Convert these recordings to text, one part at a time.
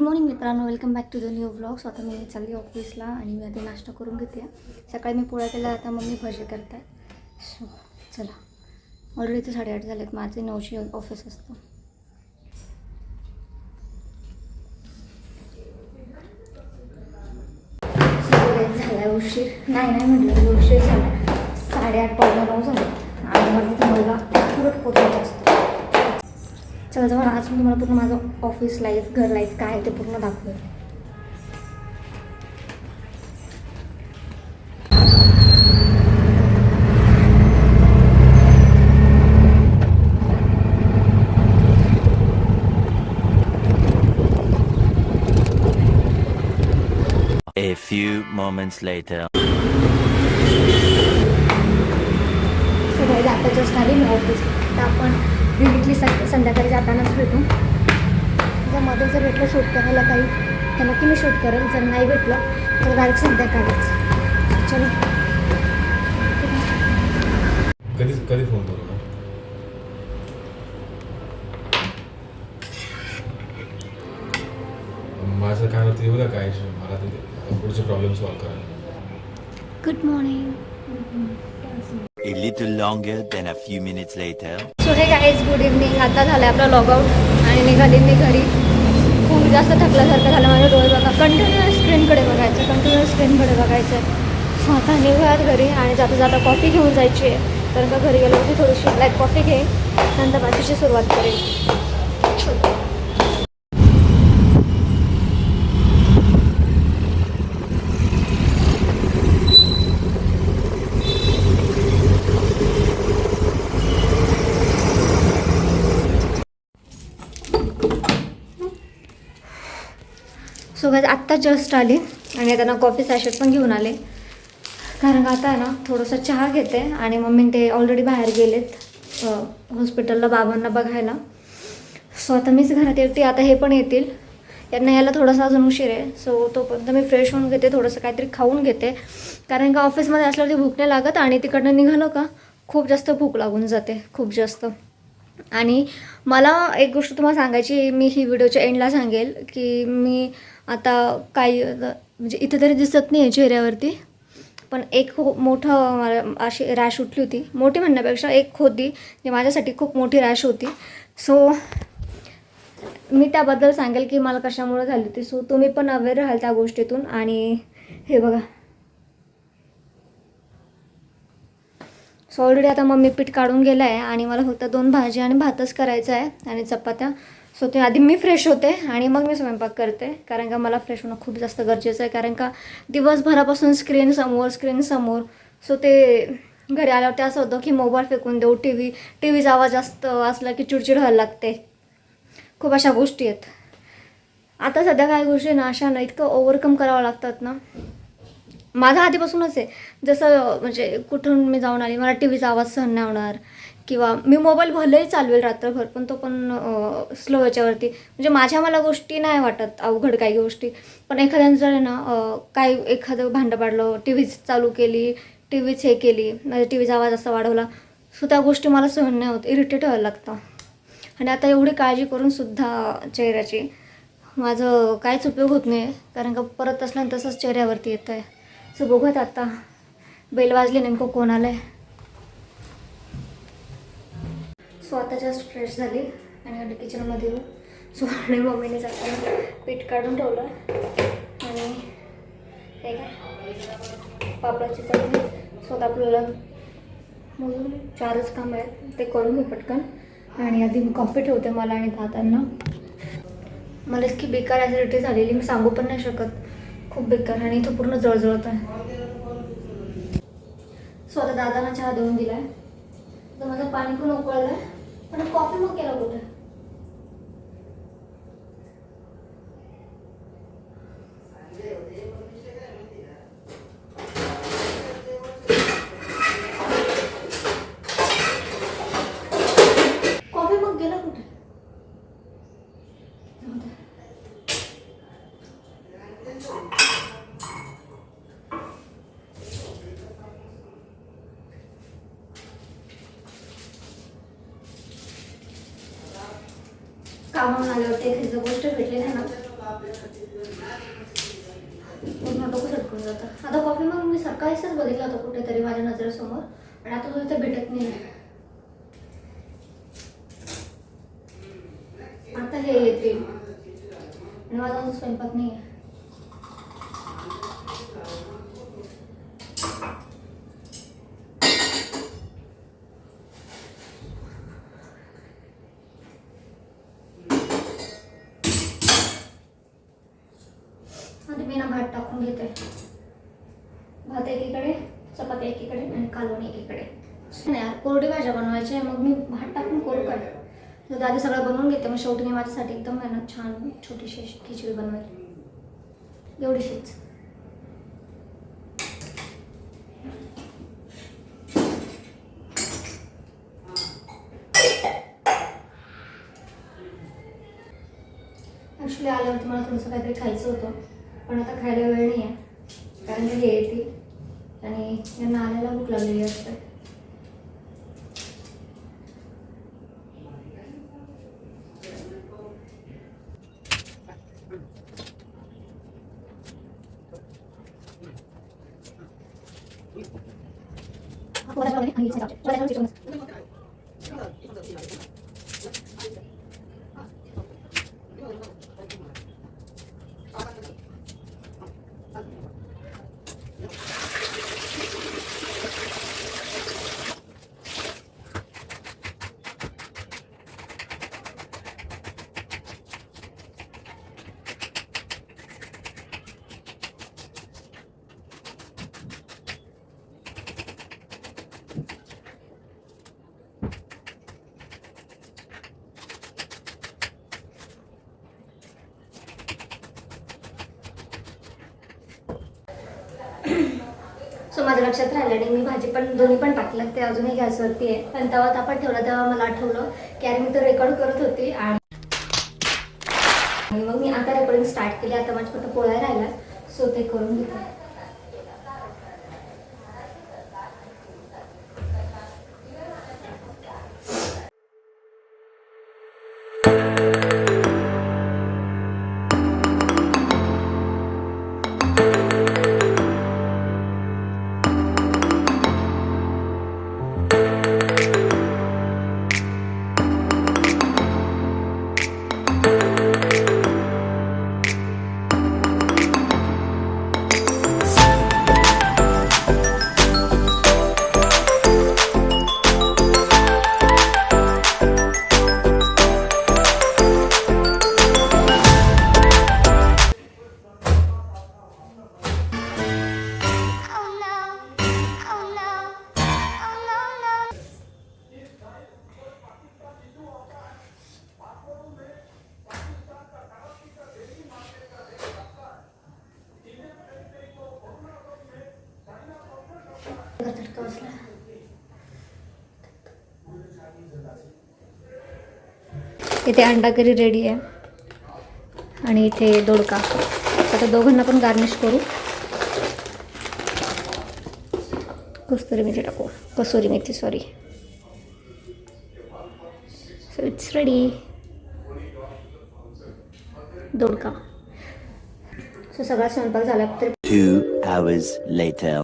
Morning मित्रांनो, welcome back to the new vlogs. आता मी चालली ऑफिसला आणि मी आधी नाश्ता करून घेते. सकाळी मी पोळ्या केल्या, आता मम्मी भजी करत आहे. सो चला, ऑलरेडी ते 8:30 झालेत. माझे 9ची ऑफिस असतं. झाला आहे उशीर. नाही म्हटलं उशीर झाला. 8:30 पावणे 9 झाले आणि मला तुम्हाला पुरत पोचायचं असतं. चला जेव्हा आज मी तुम्हाला पूर्ण माझं ऑफिस लाईफ, घर लाईफ काय आहे ते पूर्ण दाखवेल. A few moments later. सगळे आता जस्ट आली मी ऑफिस. तर आपण डिरेक्टली संध्याकाळी जातानाच भेटू. जर मध्ये जर भेटलं शूट करायला काही तर नक्की मी शूट करेल. जर नाही भेटलं तर डायरेक्ट संध्याकाळीच. चलो. कधी फोन करू ना? माझं काय होतं एवढं काय मला ते पुढचे प्रॉब्लेम सॉल्व्ह करा. Good morning. A little longer than a few minutes later. So हे गाईज, गुड इव्हनिंग. आता झालं आपला लॉगआउट आणि निघाली मी घरी. खूप जास्त थकल्यासारखं झालं. माझ्या डोळे बघा, कंटिन्युअस स्क्रीनकडे बघायचं. सो आता निघूयात घरी आणि जाता जाता कॉफी घेऊन जायची आहे. कारण का घरी गेलो की थोडीशी ब्लॅक कॉफी घेईन, नंतर बाकीची सुरुवात करेल. सो गाईज आत्ता जस्ट आली आणि त्यांना कॉफी सॅशेट पण घेऊन आले. कारण आता आहे ना थोडंसं चहा घेते आणि मम्मी ते ऑलरेडी बाहेर गेलेत हॉस्पिटलला बाबांना बघायला. सो आता मीच घरात एकटी. आता हे पण येतील. यांना यायला थोडासा अजून उशीर आहे. सो तोपर्यंत मी फ्रेश होऊन घेते, थोडंसं काहीतरी खाऊन घेते. कारण का ऑफिसमध्ये असल्यावरती भूक नाही लागत आणि तिकडनं निघालो का खूप जास्त भूक लागून जाते, खूप जास्त. आणि मला एक गोष्ट तुम्हाला सांगायची, मी ही व्हिडिओच्या एंडला सांगेल की मी आता काही म्हणजे इथं तरी दिसत नाही आहे चेहऱ्यावरती, पण एक मोठं मला अशी रॅश उठली होती. मोठी म्हणण्यापेक्षा एक होती जी माझ्यासाठी खूप मोठी रॅश होती. सो मी त्याबद्दल सांगेल की मला कशामुळे झाली होती. सो तुम्ही पण अवेअर राहाल त्या गोष्टीतून. आणि हे बघा, सो ऑलरेडी आता मम्मी पीठ काढून गेलं आहे आणि मला फक्त 2 भाजी आणि भातच करायचं आहे आणि चपात्या. सो ते आधी मी फ्रेश होते आणि मग मी स्वयंपाक करते. कारण का मला फ्रेश होणं खूप जास्त गरजेचं आहे. कारण का दिवसभरापासून स्क्रीन समोर. सो ते घरी आल्यावर ते असं होतं की मोबाईल फेकून देऊ, टीव्हीचा आवाज जास्त असला की चिडचिड व्हायला लागते. खूप अशा गोष्टी आहेत. आता सध्या काही गोष्टी ना अशा ना इतकं ओव्हरकम करावं लागतात ना. माझा आधीपासूनच आहे. जसं म्हणजे कुठून मी जाऊन आली, मला टीव्हीचा आवाज सहन नाही होणार. किंवा मी मोबाईल भलेही चालवेल रात्रभर, पण तो पण स्लो याच्यावरती. म्हणजे मला गोष्टी नाही वाटत अवघड काही गोष्टी. पण एखाद्यानं जर ना काही एखादं भांडं पाडलं, टी व्ही चालू केली, टीव्हीच हे केली, माझ्या टीव्हीचा आवाज असा वाढवला, सो त्या गोष्टी मला सहन नाही होत, इरिटेट व्हायला लागतं. आणि आता एवढी काळजी करूनसुद्धा चेहऱ्याची माझं काहीच उपयोग होत नाही. कारण का परत असल्यानं तसंच चेहऱ्यावरती येतं आहे. सो बघूयात आता. बेल वाजली, नेमकं कोण आलं आहे. सो आता जस्ट फ्रेश झाली आणि किचनमध्ये येऊ. सो आणि मम्मीने जाताना पीठ काढून ठेवलं आणि हे काय पापडाची चटणी. स्वतः आपल्याला म्हणून 4च कामं आहेत, ते करून घेऊ पटकन. आणि आधी मी कॉफी ठेवते मला आणि दादांना. मला इतकी बेकार ॲसिडिटी झालेली, मी सांगू पण नाही शकत. खूप बेकार. आणि इथं पूर्ण जळजळत आहे. सो आता दादांना चहा देऊन दिला आहे. तर माझं पाणी पण उकळलं आहे, पण कॉफी मग केला कुठे. कॉफी मग गेला कुठे. कामावून आल्यावरती एखादी गोष्ट भेटली नाही ना पूर्ण डोकं सटकून जातं. आता कॉफी मग मी सकाळीच बघितलं होतं कुठेतरी माझ्या नजरेसमोर, आणि आता तो इथे भेटत नाही. आता हे येतील आणि माझा अजून स्वयंपाक नाही आहे. आता मी ना भात टाकून घेते. भात एकीकडे, चपाती एकीकडे आणि कालवण एकीकडे. नाही यार, कोरडी भाज्या बनवायची आहे, मग मी भात टाकून करू काय? तर आधी सगळं बनवून घेते, मग शेवटी मी माझ्यासाठी एकदम आहे ना छान छोटीशी अशी खिचडी बनवेल, एवढीशीच. ॲक्च्युली आल्यावरती मला थोडंसं काहीतरी खायचं होतं, पण आता खायला वेळ नाही आहे, कारण की हे येतील आणि यांना आल्याला भूक लागलेली असते. सो माझ्या लक्षात राहिलं आणि मी भाजी पण दोन्ही पण टाकलं, ते अजूनही गॅसवरती आहे. पण तेव्हा तापत ठेवलं तेव्हा मला आठवलं की अरे मी तर रेकॉर्ड करत होती, आणि मग मी आता रेकॉर्डिंग स्टार्ट केली. आता माझ्या फक्त पोळ्या राहिल्या, सो ते करून घेते. इथे अंडा करी रेडी आहे आणि इथे दोडका. आता दोघांना पण गार्निश करू. कसुरी मेथी टाकू, kasuri methi sorry. So it's ready. दोडका. सो सगळा स्वयंपाक झाला तर 2 hours later.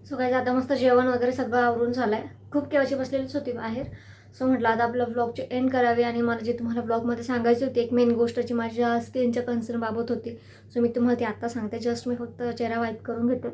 सो काय आता मस्त जेवण वगैरे सगळं आवरून झालं आहे. खूप केव्हाची बसलेलीच होती बाहेर. सो म्हटलं आता आपलं व्लॉगची एंड करावी, आणि मला जे तुम्हाला व्लॉगमध्ये सांगायची होती एक मेन गोष्ट जी माझ्या स्किनच्या कन्सर्न बाबत होती, सो मी तुम्हाला ती आत्ता सांगते. जस्ट मी फक्त चेहरा वाईप करून घेते.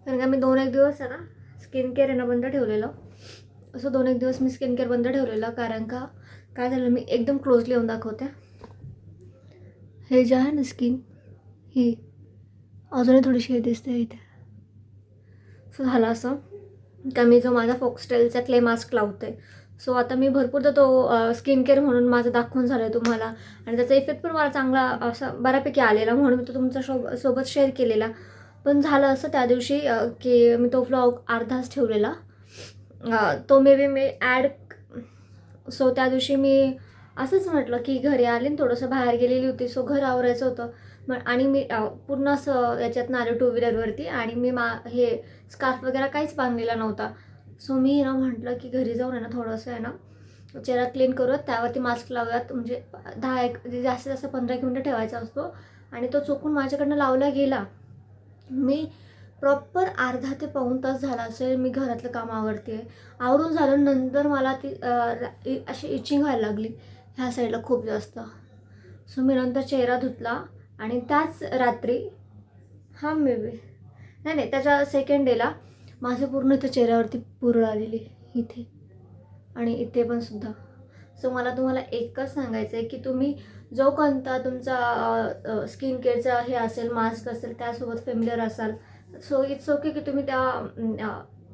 कारण का मी 2-1 दिवस आहे ना स्किन केअर आहे ना बंद ठेवलेलं. असं 2-1 दिवस मी स्किन केअर बंद ठेवलेलं, कारण का काय झालं, मी एकदम क्लोजली येऊन दाखवते. हे जे आहे ना स्किन, ही अजूनही थोडीशी हे दिसते इथे. सो झालं असं का मी जो माझा फोक्सटेलचा क्ले मास्क लावते, सो आता मी भरपूरदा तो स्किन केअर म्हणून माझं दाखवून झालं आहे तुम्हाला, आणि त्याचा इफेक्ट पण मला चांगला असा बऱ्यापैकी आलेला, म्हणून मी तो तुमच्या सोबत शेअर केलेला. पण झालं असं त्या दिवशी की मी तो व्लॉग अर्धाच ठेवलेला, तो may be me add. So त्या दिवशी मी असंच म्हटलं की घरी आले, थोडंसं बाहेर गेलेली होती, सो घर आवरायचं होतं. आणि मी पूर्ण असं याच्यातनं आलो 2 व्हीलरवरती आणि मी हे स्कार्फ वगैरे काहीच बांधलेला नव्हता. सो मी ना म्हटलं की घरी जाऊन आहे ना थोडंसं आहे ना चेहरा क्लीन करूयात, त्यावरती मास्क लावूयात, म्हणजे 10 जास्त 15 मिनटं ठेवायचा असतो. आणि तो चुकून माझ्याकडनं लावला गेला. मी प्रॉपर अर्धा ते पाऊण तास झाला असेल मी घरातलं काम आवरते आहे. आवरून झालं नंतर मला ती अशी इचिंग व्हायला लागली ह्या साईडला खूप जास्त. सो मी नंतर चेहरा धुतला आणि त्याच रात्री मे बी नाही त्याच्या सेकंड डेला माझे पूर्ण इथं चेहऱ्यावरती पुरळ आलेली इथे आणि इथे पण सुद्धा. सो मला तुम्हाला एकच सांगायचं आहे की तुम्ही जो कोणता तुमचा स्किन केअरचा हे असेल, मास्क असेल, त्यासोबत फेमिलियर असाल, सो इट्स ओके की तुम्ही त्या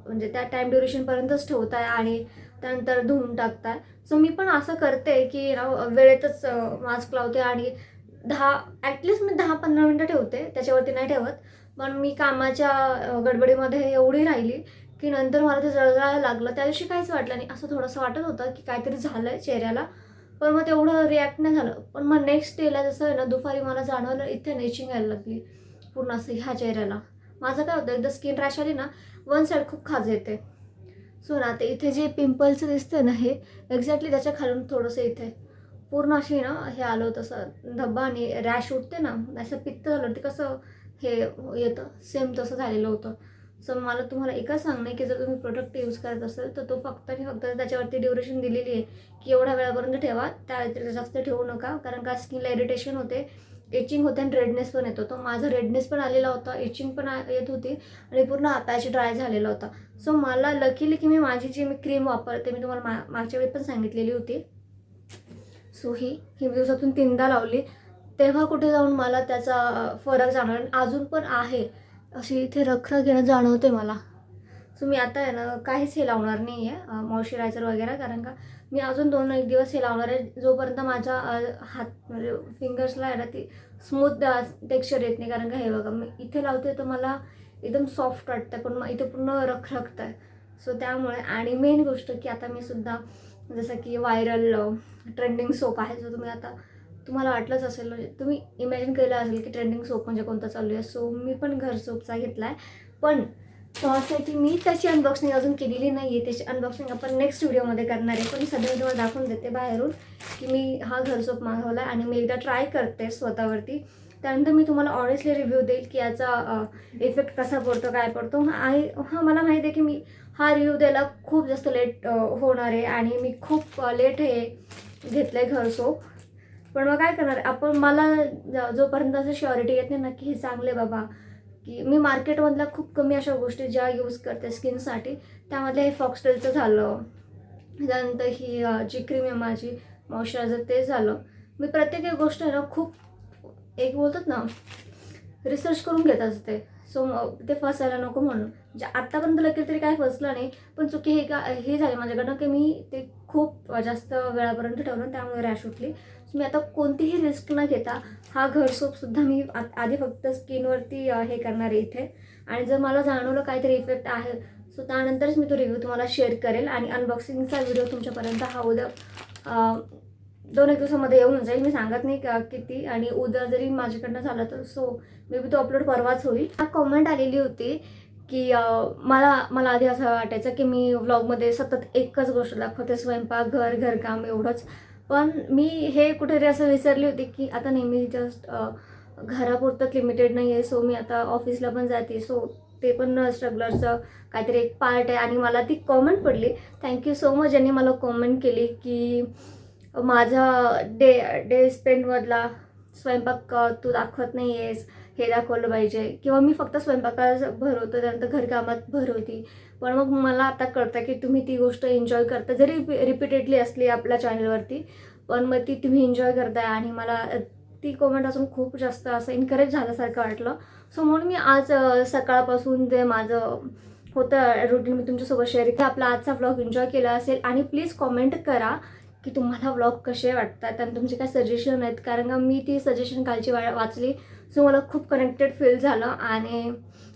म्हणजे त्या टाईम ड्युरेशनपर्यंतच ठेवताय आणि त्यानंतर धुवून टाकताय. सो मी पण असं करते की वेळेतच मास्क लावते आणि ॲटलिस्ट मी 10-15 मिनटं ठेवते, त्याच्यावरती नाही ठेवत. पण मी कामाच्या गडबडीमध्ये एवढी राहिली की नंतर मला ते जळजळायला लागलं. त्या दिवशी काहीच वाटलं नाही, असं थोडंसं वाटत होतं की काहीतरी झालं आहे चेहऱ्याला, पण मग तेवढं रिॲक्ट नाही झालं. पण मग नेक्स्ट डेला जसं आहे ना दुपारी मला जाणवलं इथे नेचिंग यायला लागली पूर्ण असं ह्या चेहऱ्याला. माझं काय होतं एकदा स्किन रॅश आली ना वन साईड खूप खाज येते. सो ना ते इथे जे पिंपल्स दिसतं ना हे एक्झॅक्टली त्याच्या खालून थोडंसं इथे पूर्ण अशी ना हे आलं होतं असं धब्बा आणि रॅश उठते ना असं पित्त झालं ते कसं हे येतं सेम तसं झालेलं होतं. सो मला तुम्हाला एकच सांगणं आहे की जर तुम्ही प्रोडक्ट यूज करत असेल तर तो फक्त आणि फक्त त्याच्यावरती ड्युरेशन दिलेली आहे की एवढ्या वेळापर्यंत ठेवा, त्या व्यतिरिक्त जास्त ठेवू नका, कारण का स्किनला इरिटेशन होते, इचिंग होते आणि रेडनेस पण येतो. तो माझा रेडनेस पण आलेला होता, इचिंग पण येत होती आणि पूर्ण हाताची ड्राय झालेला होता. सो मला लकीली की माझी जी मी क्रीम वापरते मी तुम्हाला मागच्या वेळी पण सांगितलेली होती. सो ही दिवसातून 3दा लावली, तेव्हा कुठे जाऊन मला त्याचा फरक जाणवला. अजून पण आहे अशी इथे रखरख येणं जाणवते मला. सो मी आता आहे ना काहीच हे लावणार नाही आहे मॉइश्चरायझर वगैरे, कारण का मी अजून 2-1 दिवस हे लावणार आहे जोपर्यंत माझ्या हात म्हणजे फिंगर्सला आहे ना ती स्मूथ टेक्स्चर येत नाही. कारण का हे बघा मी इथे लावते तर मला एकदम सॉफ्ट वाटतं, पण मग इथे पूर्ण रखरखतं आहे. सो त्यामुळे आणि मेन गोष्ट की आता मी सुद्धा जसं की व्हायरल ट्रेंडिंग सोप आहे जो तुम्हाला वाटलंच असेल, म्हणजे तुम्ही इमॅजिन केलं असेल की ट्रेंडिंग सोप म्हणजे कोणता चालू आहे. सो मी पण घर सोपचा घेतला आहे, पण त्यासाठी मी त्याची अनबॉक्सिंग अजून केलेली नाही आहे. त्याची अनबॉक्सिंग आपण नेक्स्ट व्हिडिओमध्ये करणार आहे. पण सध्या मी तुम्हाला दाखवून देते बाहेरून की मी हा घर सोप मागवला आहे आणि मी एकदा ट्राय करते स्वतःवरती. त्यानंतर मी तुम्हाला ऑनेस्टली रिव्ह्यू देईल की याचा इफेक्ट कसा पडतो, काय पडतो. मला माहिती आहे की मी हा रिव्ह्यू द्यायला खूप जास्त लेट होणार आहे आणि मी खूप लेट हे घेतलं आहे घर सोप. पण मग काय करणार आपण, मला जोपर्यंत असं श्युरिटी येत नाही ना की हे चांगले बाबा, की मी मार्केटमधल्या खूप कमी अशा गोष्टी ज्या यूज करते स्किनसाठी, त्यामध्ये हे फॉक्सटेलचं झालं, त्यानंतर ही जी क्रीम आहे माझी मॉइश्चरायझर ते झालं. मी प्रत्येक एक गोष्ट आहे ना खूप एक बोलतात ना रिसर्च करून घेत असते. सो ते फसायला नको म्हणून. आत्तापर्यंत लगेच तरी काय फसलं नाही, पण चुकी हे झाले माझ्याकडनं की मी ते खूप जास्त वेळापर्यंत ठेवलं, त्यामुळे रॅश उठली. सो मी आता कोणतीही रिस्क न घेता हा घर सोपसुद्धा मी आधी फक्त स्किनवरती हे करणार आहे इथे, आणि जर मला जाणवलं काहीतरी इफेक्ट आहे सो त्यानंतरच मी तो रिव्ह्यू तुम्हाला शेअर करेल. आणि अनबॉक्सिंगचा व्हिडिओ तुमच्यापर्यंत हा उद्या 2-1 दिवसामध्ये येऊन जाईल. मी सांगत नाही का किती, आणि उद्या जरी माझ्याकडनं झालं तर सो मे बी तो अपलोड परवाच होईल. कॉमेंट आलेली होती की मला आधी असं वाटायचं की मी व्लॉगमध्ये सतत एकच गोष्ट दाखवते, स्वयंपाक, घरकाम एवढंच. पण मी हे कुठेतरी असं विसरली होती की आता नेहमी जस्ट घरापुरतं लिमिटेड नाही आहे. सो मी आता ऑफिसला पण जाते, सो ते पण स्ट्रगलरचं काहीतरी एक पार्ट आहे. आणि मला ती कॉमेंट पडली, थँक्यू सो मच ज्यांनी मला कॉमेंट केली की माझा डे स्पेंडमधला स्वयंपाक तू दाखवत नाही आहेस, हे दाखवलं पाहिजे. किंवा मी फक्त स्वयंपाकात भर होतो, त्यानंतर घरकामात भर होती. पण मग मला आता कळतं की तुम्ही ती गोष्ट एन्जॉय करता, जरी रिपीटेडली असली आपल्या चॅनलवरती, पण मग ती तुम्ही एन्जॉय करताय. आणि मला ती कॉमेंट असून खूप जास्त असं एनकरेज झाल्यासारखं वाटलं. सो म्हणून मी आज सकाळपासून जे माझं होतं रुटीन मी तुमच्यासोबत शेअर केलं. आपला आजचा व्लॉग एन्जॉय केला असेल, आणि प्लीज कॉमेंट करा की तुम्हाला व्लॉग कसे वाटतात आणि तुमचे काय सजेशन आहेत, कारण का मी ती सजेशन कालची वाचली. सो मला खूप कनेक्टेड फील झालं आणि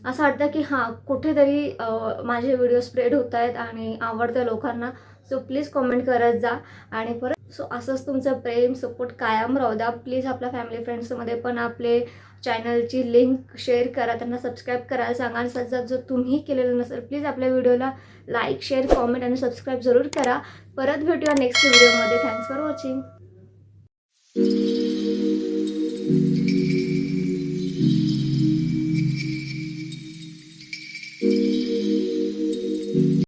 असं वाटतं की हां कुठेतरी माझे व्हिडिओ स्प्रेड होत आहेत आणि आवडतं लोकांना. सो प्लीज कॉमेंट करत जा. आणि परत सो असंच तुमचं प्रेम सपोर्ट कायम राहू द्या. प्लीज आपल्या फॅमिली फ्रेंड्समध्ये पण आपले चॅनलची लिंक शेअर करा, त्यांना सबस्क्राईब करायला सांगा. आणि जर तुम्ही केलेलं नसेल प्लीज आपल्या व्हिडिओला लाईक शेअर कॉमेंट आणि सबस्क्राईब जरूर करा. परत भेटूया नेक्स्ट व्हिडिओमध्ये. Thanks for watching.